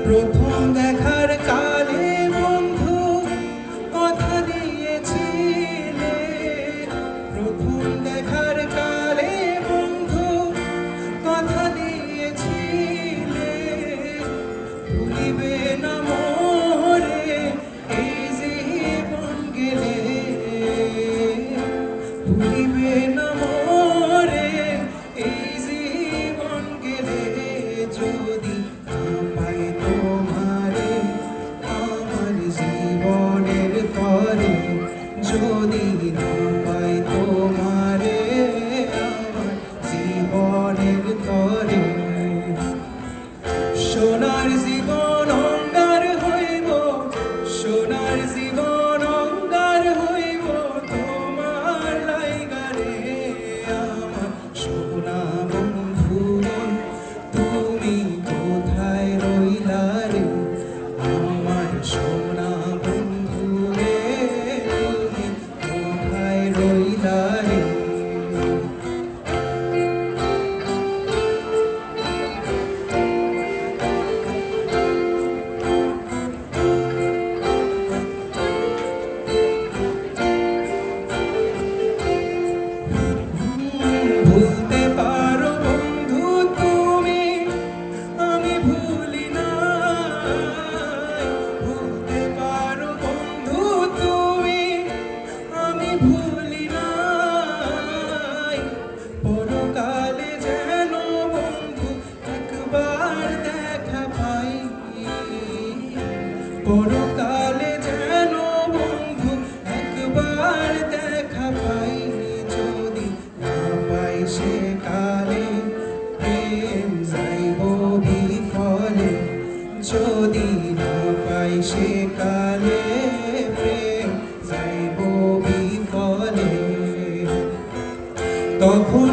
প্রথম দেখার কালে বন্ধু কথা দিয়েছিলে, প্রথম দেখার কালে বন্ধু কথা দিয়েছিলে, ভুলিবে না মোরে এই জীবন গেলে, ভুলিবে না মোরে এই জীবন গেলে, যদি না পাই তোমারে আমার জীবনের তরে, যদি না পাই তোমারে আমার জীবনের তরে। সোনার জীবন অঙ্গার হইব, সোনার জীবন অঙ্গার হইব তোমার লাইগারে, আমার সোনা বন্ধু রে তুমি কোথায় রইলা রে, আমার সোনা বন্ধু রে তুমি কোথায় রইলা রে। ভুলতে পারো বন্ধু তুমি, আমি ভুলি নাই, ভুলতে পারো বন্ধু তুমি, আমি ভুলি নাই, পরকালে যেন বন্ধু একবার দেখা পাই, পরকালে যেন বন্ধু একবার দেখা পাই, যদি না পাই সে কালে প্রেম যাইব বিফলে, যদি না পাই সে কালে প্রেম যাইব বিফলে, তখন